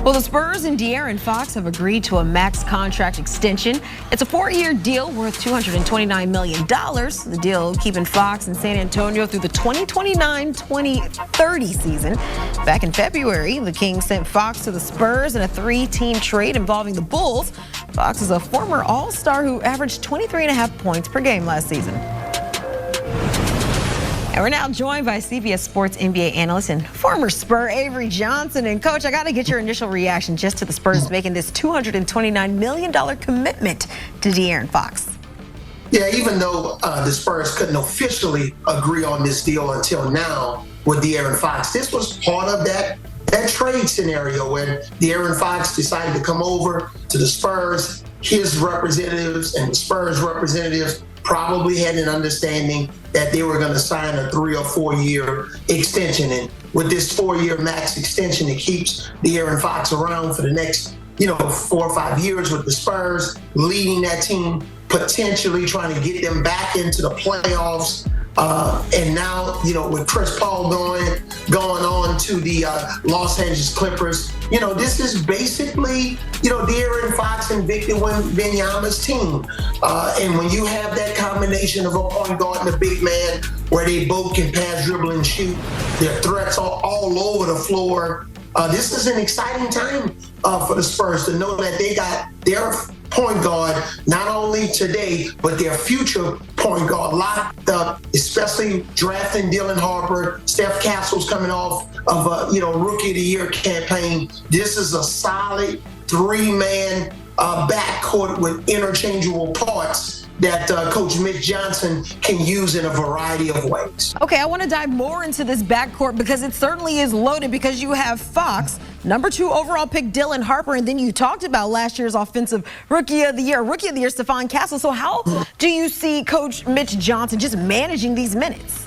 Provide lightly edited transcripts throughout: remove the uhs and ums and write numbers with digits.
Well, the Spurs and De'Aaron Fox have agreed to a max contract extension. It's a 4-year deal worth $229 million. The deal keeping Fox in San Antonio through the 2029-2030 season. Back in February, the Kings sent Fox to the Spurs in a 3-team trade involving the Bulls. Fox is a former All-Star who averaged 23.5 points per game last season. And we're now joined by CBS Sports NBA analyst and former Spur Avery Johnson. And Coach, I got to get your initial reaction just to the Spurs making this $229 million commitment to De'Aaron Fox. Yeah, even though the Spurs couldn't officially agree on this deal until now with De'Aaron Fox, this was part of that trade scenario when De'Aaron Fox decided to come over to the Spurs. His representatives and the Spurs representatives probably had an understanding that they were going to sign a 3 or 4 year extension. And with this 4-year max extension, it keeps De'Aaron Fox around for the next, 4 or 5 years with the Spurs, leading that team, potentially trying to get them back into the playoffs. And now, with Chris Paul going on to the Los Angeles Clippers, this is basically, De'Aaron Fox and Victor Wembanyama's team. And when you have that combination of a point guard and a big man where they both can pass, dribble, and shoot, their threats are all over the floor. This is an exciting time for the Spurs to know that they got their point guard, not only today, but their future point guard locked up, especially drafting Dylan Harper. Steph Castle's coming off of a, Rookie of the Year campaign. This is a solid 3-man backcourt with interchangeable parts that Coach Mitch Johnson can use in a variety of ways. Okay, I want to dive more into this backcourt because it certainly is loaded because you have Fox, number 2 overall pick Dylan Harper, and then you talked about last year's offensive Rookie of the Year, Stephon Castle. So how do you see Coach Mitch Johnson just managing these minutes?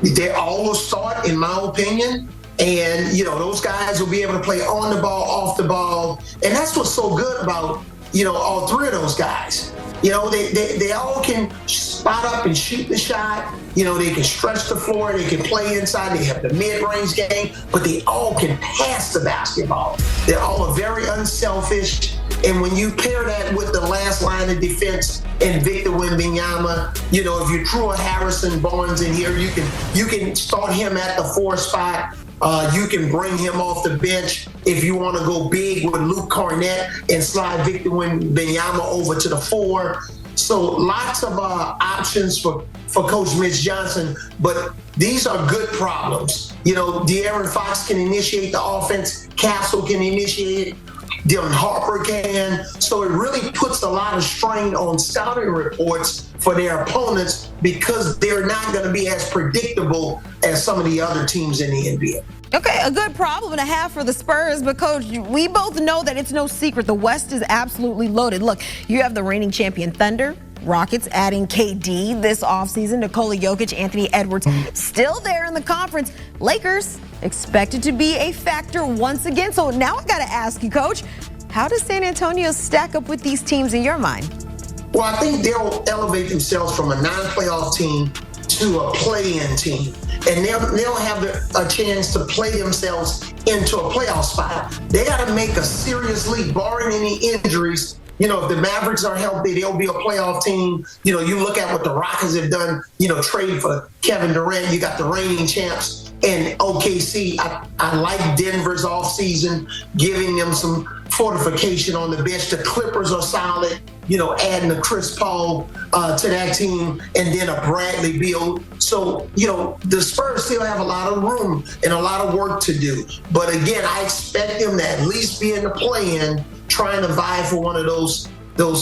They all will start, in my opinion. And, those guys will be able to play on the ball, off the ball. And that's what's so good about, all 3 of those guys. They all can spot up and shoot the shot. They can stretch the floor. They can play inside. They have the mid-range game, but they all can pass the basketball. They're all very unselfish. And when you pair that with the last line of defense and Victor Wembanyama, if you threw a Harrison Barnes in here, you can start him at the 4 spot. You can bring him off the bench if you want to go big with Luke Cornett and slide Victor Wembanyama over to the 4. So lots of options for Coach Mitch Johnson, but these are good problems. De'Aaron Fox can initiate the offense, Castle can initiate it, Dylan Harper can. So it really puts a lot of strain on scouting reports for their opponents because they're not going to be as predictable as some of the other teams in the NBA. Okay, a good problem and a half for the Spurs, but Coach, we both know that it's no secret the West is absolutely loaded. Look, you have the reigning champion Thunder, Rockets adding KD this offseason, Nikola Jokic, Anthony Edwards still there in the conference. Lakers expected to be a factor once again. So now I got to ask you, Coach, how does San Antonio stack up with these teams in your mind? Well, I think they'll elevate themselves from a non-playoff team to a play-in team. And they'll have a chance to play themselves into a playoff spot. They got to make a serious leap, barring any injuries. If the Mavericks are healthy, they'll be a playoff team. You look at what the Rockets have done, trade for Kevin Durant. You got the reigning champs and OKC. I like Denver's offseason, giving them some fortification on the bench. The Clippers are solid, adding a Chris Paul to that team and then a Bradley Beal. So, the Spurs still have a lot of room and a lot of work to do. But again, I expect them to at least be in the play-in, trying to vie for one of those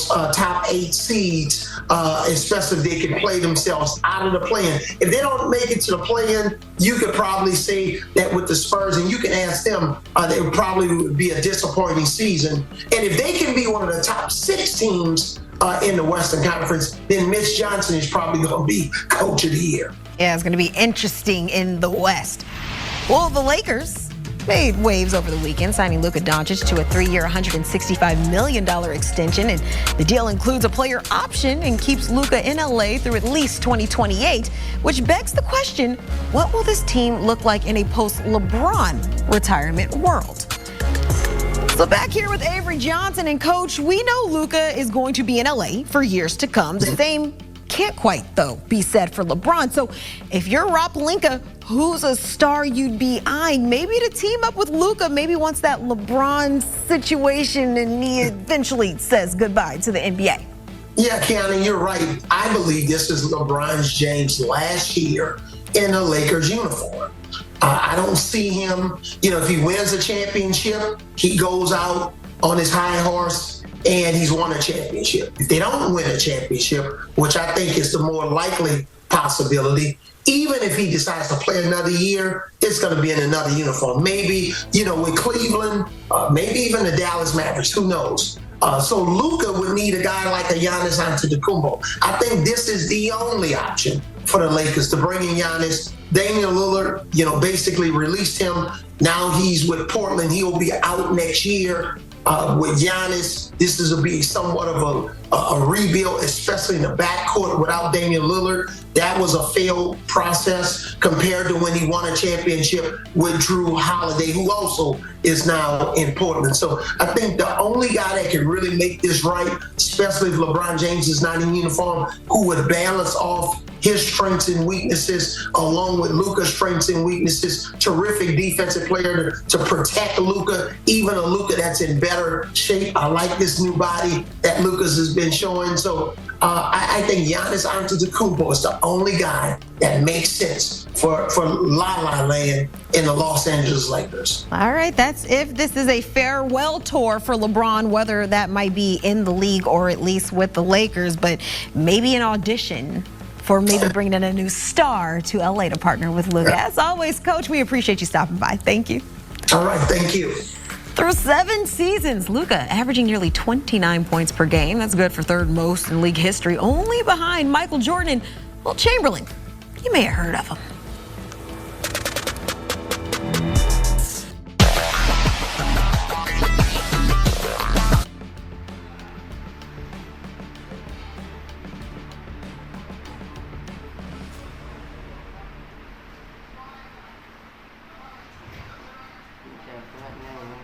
top 8 seeds, especially if they can play themselves out of the play-in. If they don't make it to the play-in, you could probably say that with the Spurs, and you can ask them, it would probably be a disappointing season. And if they can be one of the top 6 teams in the Western Conference, then Mitch Johnson is probably going to be Coach of the Year. Yeah, it's going to be interesting in the West. Well, the Lakers made waves over the weekend, signing Luka Doncic to a 3-year, $165 million extension. And the deal includes a player option and keeps Luka in LA through at least 2028, which begs the question, what will this team look like in a post-LeBron retirement world? So back here with Avery Johnson, and Coach, we know Luka is going to be in LA for years to come. The same can't quite, though, be said for LeBron. So if you're Rob Pelinka, who's a star you'd be eyeing maybe to team up with Luka, maybe once that LeBron situation and he eventually says goodbye to the NBA? Yeah, Keanu, you're right. I believe this is LeBron James' last year in a Lakers uniform. I don't see him, if he wins a championship, he goes out on his high horse and he's won a championship. If they don't win a championship, which I think is the more likely possibility, even if he decides to play another year, it's going to be in another uniform. Maybe, with Cleveland, maybe even the Dallas Mavericks, who knows? So Luka would need a guy like a Giannis Antetokounmpo. I think this is the only option for the Lakers to bring in Giannis. Damian Lillard, basically released him. Now he's with Portland. He'll be out next year. With Giannis, this will be somewhat of a rebuild, especially in the backcourt without Damian Lillard. That was a failed process compared to when he won a championship with Drew Holiday, who also is now in Portland. So I think the only guy that can really make this right, especially if LeBron James is not in uniform, who would balance off his strengths and weaknesses along with Luka's strengths and weaknesses. Terrific defensive player to protect Luka, even a Luka that's in better shape. I like this new body that Luka's has been showing. So I think Giannis Antetokounmpo is the only guy that makes sense for La La Land in the Los Angeles Lakers. All right, that's if this is a farewell tour for LeBron, whether that might be in the league or at least with the Lakers, but maybe an audition for maybe bringing in a new star to LA to partner with Luka. As always, Coach, we appreciate you stopping by. Thank you. All right, thank you. Through 7 seasons, Luka averaging nearly 29 points per game. That's good for third most in league history, only behind Michael Jordan and Will Chamberlain. You may have heard of him. Okay, for that now.